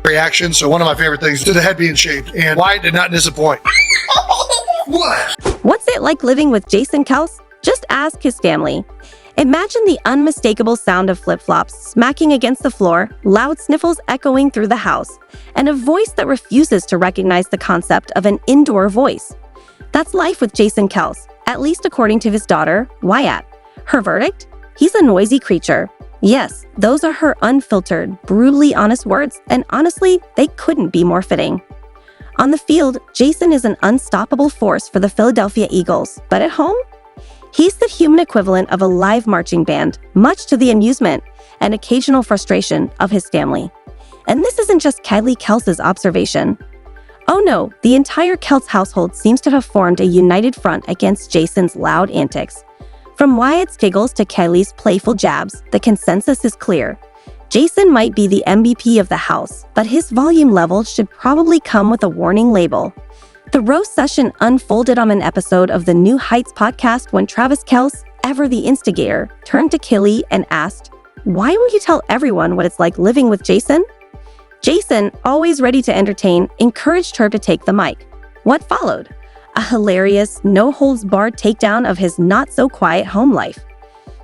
reaction. So one of my favorite things is the head being shaved, and Wyatt did not disappoint. What? What's it like living with Jason Kelce? Just ask his family. Imagine the unmistakable sound of flip-flops smacking against the floor, loud sniffles echoing through the house, and a voice that refuses to recognize the concept of an indoor voice. That's life with Jason Kelce, at least according to his daughter, Wyatt. Her verdict? He's a noisy creature. Yes, those are her unfiltered, brutally honest words, and honestly, they couldn't be more fitting. On the field, Jason is an unstoppable force for the Philadelphia Eagles, but at home? He's the human equivalent of a live marching band, much to the amusement and occasional frustration of his family. And this isn't just Kylie Kelce's observation. Oh no, the entire Kelce household seems to have formed a united front against Jason's loud antics. From Wyatt's giggles to Kylie's playful jabs, the consensus is clear. Jason might be the MVP of the house, but his volume level should probably come with a warning label. The roast session unfolded on an episode of the New Heights podcast when Travis Kelce, ever the instigator, turned to Kylie and asked, "Why won't you tell everyone what it's like living with Jason?" Jason, always ready to entertain, encouraged her to take the mic. What followed? A hilarious, no-holds-barred takedown of his not-so-quiet home life.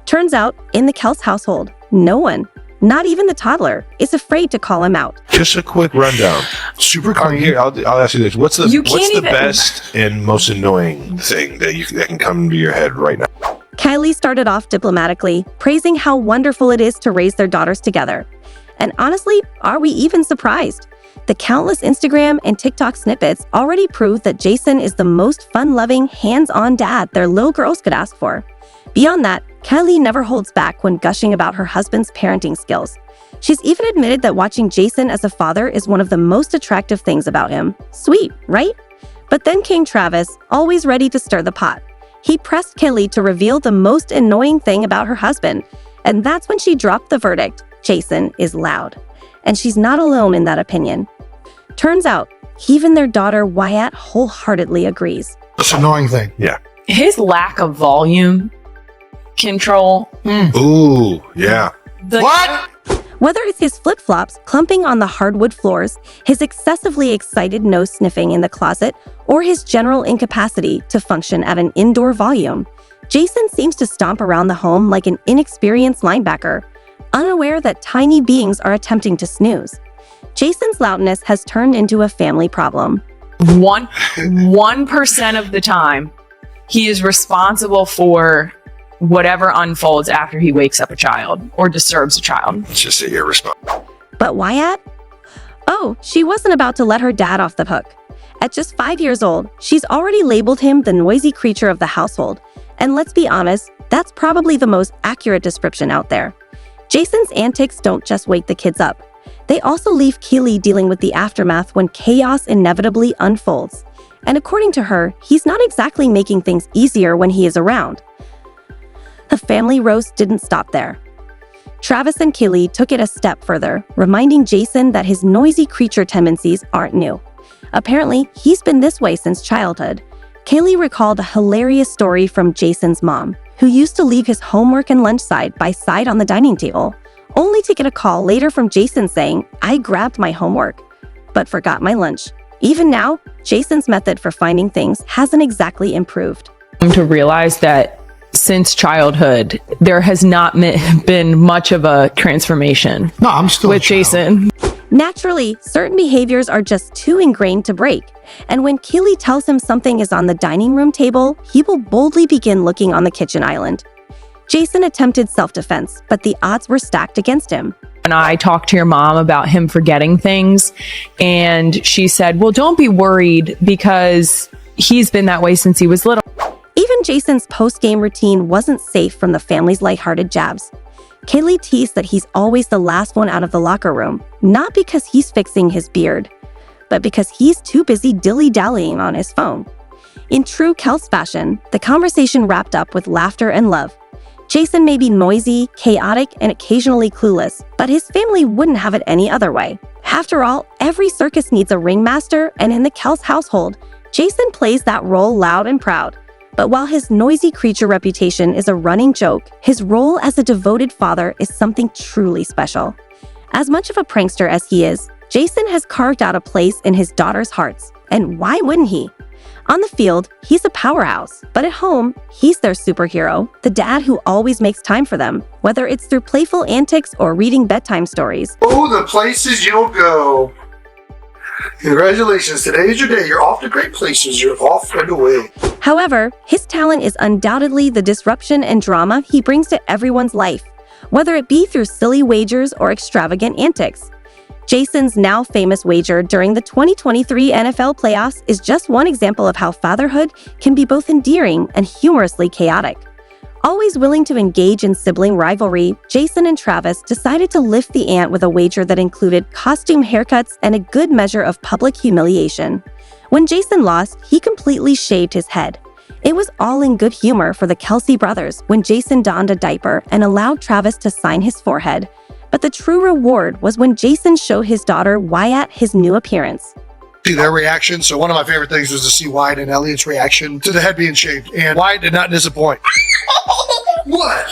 Turns out, in the Kelce household, no one, not even the toddler, is afraid to call him out. Just a quick rundown. Super clean. Here, I'll ask you this: what's the best and most annoying thing that can come to your head right now? Kylie started off diplomatically, praising how wonderful it is to raise their daughters together. And honestly, are we even surprised? The countless Instagram and TikTok snippets already prove that Jason is the most fun-loving, hands-on dad their little girls could ask for. Beyond that, Kylie never holds back when gushing about her husband's parenting skills. She's even admitted that watching Jason as a father is one of the most attractive things about him. Sweet, right? But then came Travis, always ready to stir the pot. He pressed Kylie to reveal the most annoying thing about her husband, and that's when she dropped the verdict: Jason is loud. And she's not alone in that opinion. Turns out, even their daughter Wyatt wholeheartedly agrees. It's an annoying thing. Yeah. His lack of volume control. Ooh, yeah. What? Whether it's his flip-flops clumping on the hardwood floors, his excessively excited nose sniffing in the closet, or his general incapacity to function at an indoor volume, Jason seems to stomp around the home like an inexperienced linebacker, unaware that tiny beings are attempting to snooze. Jason's loudness has turned into a family problem. 1% of the time, he is responsible for whatever unfolds after he wakes up a child or disturbs a child. It's just irresponsible. But Wyatt? Oh, she wasn't about to let her dad off the hook. At just 5 years old, she's already labeled him the noisy creature of the household. And let's be honest, that's probably the most accurate description out there. Jason's antics don't just wake the kids up. They also leave Kylie dealing with the aftermath when chaos inevitably unfolds. And according to her, he's not exactly making things easier when he is around. The family roast didn't stop there. Travis and Kylie took it a step further, reminding Jason that his noisy creature tendencies aren't new. Apparently, he's been this way since childhood. Kylie recalled a hilarious story from Jason's mom, who used to leave his homework and lunch side by side on the dining table, only to get a call later from Jason saying, "I grabbed my homework, but forgot my lunch." Even now, Jason's method for finding things hasn't exactly improved. To realize that since childhood, there has not been much of a transformation. No, I'm still with Jason. Naturally, certain behaviors are just too ingrained to break. And when Kylie tells him something is on the dining room table, he will boldly begin looking on the kitchen island. Jason attempted self-defense, but the odds were stacked against him. And I talked to your mom about him forgetting things, and she said, well, don't be worried because he's been that way since he was little. Even Jason's post-game routine wasn't safe from the family's lighthearted jabs. Kylie teased that he's always the last one out of the locker room, not because he's fixing his beard, but because he's too busy dilly-dallying on his phone. In true Kelce fashion, the conversation wrapped up with laughter and love. Jason may be noisy, chaotic, and occasionally clueless, but his family wouldn't have it any other way. After all, every circus needs a ringmaster, and in the Kelce household, Jason plays that role loud and proud. But while his noisy creature reputation is a running joke, his role as a devoted father is something truly special. As much of a prankster as he is, Jason has carved out a place in his daughters' hearts, and why wouldn't he? On the field, he's a powerhouse, but at home, he's their superhero, the dad who always makes time for them, whether it's through playful antics or reading bedtime stories. Oh, the places you'll go. Congratulations, today is your day. You're off to great places. You're off and away. However, his talent is undoubtedly the disruption and drama he brings to everyone's life, whether it be through silly wagers or extravagant antics. Jason's now famous wager during the 2023 NFL playoffs is just one example of how fatherhood can be both endearing and humorously chaotic. Always willing to engage in sibling rivalry, Jason and Travis decided to lift the ante with a wager that included costume haircuts and a good measure of public humiliation. When Jason lost, he completely shaved his head. It was all in good humor for the Kelce brothers when Jason donned a diaper and allowed Travis to sign his forehead. But the true reward was when Jason showed his daughter Wyatt his new appearance. See their reaction. So one of my favorite things was to see Wyatt and Elliot's reaction to the head being shaved. And Wyatt did not disappoint. What?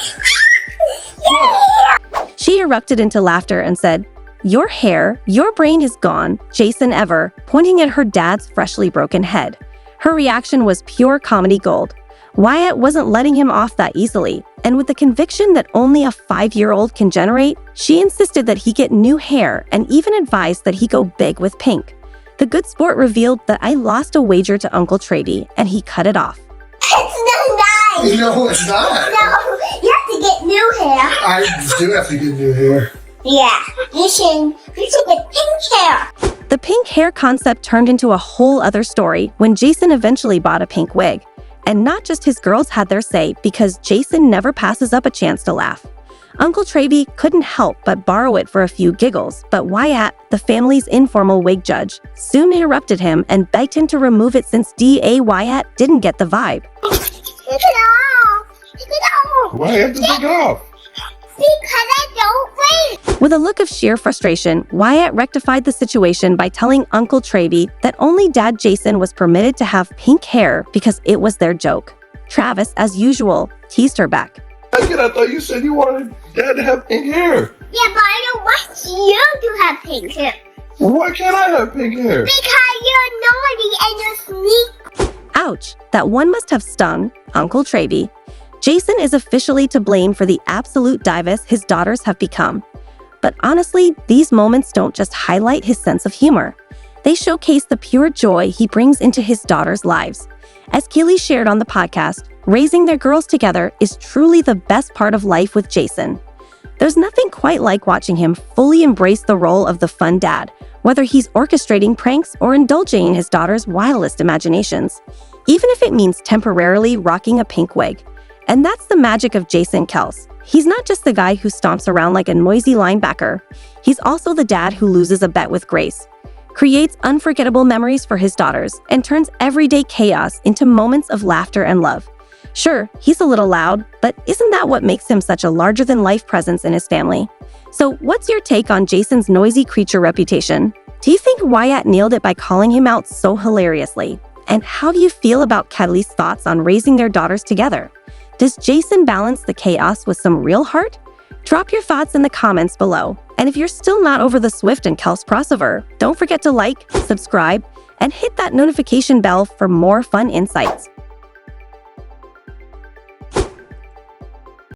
She erupted into laughter and said, "Your hair, your brain is gone, Jason ever," pointing at her dad's freshly broken head. Her reaction was pure comedy gold. Wyatt wasn't letting him off that easily, and with the conviction that only a 5-year-old can generate, she insisted that he get new hair and even advised that he go big with pink. The good sport revealed that I lost a wager to Uncle Trady, and he cut it off. It's not nice. No, it's not. No, you have to get new hair. I do have to get new hair. Yeah, you should get pink hair. The pink hair concept turned into a whole other story when Jason eventually bought a pink wig. And not just his girls had their say, because Jason never passes up a chance to laugh. Uncle Trady couldn't help but borrow it for a few giggles, but Wyatt, the family's informal wig judge, soon interrupted him and begged him to remove it since D.A. Wyatt didn't get the vibe. Take it off. Take it off. Why have to take it off? Because I don't wait. With a look of sheer frustration, Wyatt rectified the situation by telling Uncle Trady that only Dad Jason was permitted to have pink hair because it was their joke. Travis, as usual, teased her back. I thought you said you wanted Dad to have pink hair. Yeah, but I don't want you to have pink hair. Why can't I have pink hair? Because you're naughty and you're sneaky. Ouch, that one must have stung Uncle Trady. Jason is officially to blame for the absolute divas his daughters have become. But honestly, these moments don't just highlight his sense of humor. They showcase the pure joy he brings into his daughters' lives. As Keely shared on the podcast, raising their girls together is truly the best part of life with Jason. There's nothing quite like watching him fully embrace the role of the fun dad, whether he's orchestrating pranks or indulging in his daughter's wildest imaginations, even if it means temporarily rocking a pink wig. And that's the magic of Jason Kelce. He's not just the guy who stomps around like a noisy linebacker. He's also the dad who loses a bet with grace, creates unforgettable memories for his daughters, and turns everyday chaos into moments of laughter and love. Sure, he's a little loud, but isn't that what makes him such a larger-than-life presence in his family? So what's your take on Jason's noisy creature reputation? Do you think Wyatt nailed it by calling him out so hilariously? And how do you feel about Kelly's thoughts on raising their daughters together? Does Jason balance the chaos with some real heart? Drop your thoughts in the comments below. And if you're still not over the Swift and Kelce crossover, don't forget to like, subscribe, and hit that notification bell for more fun insights.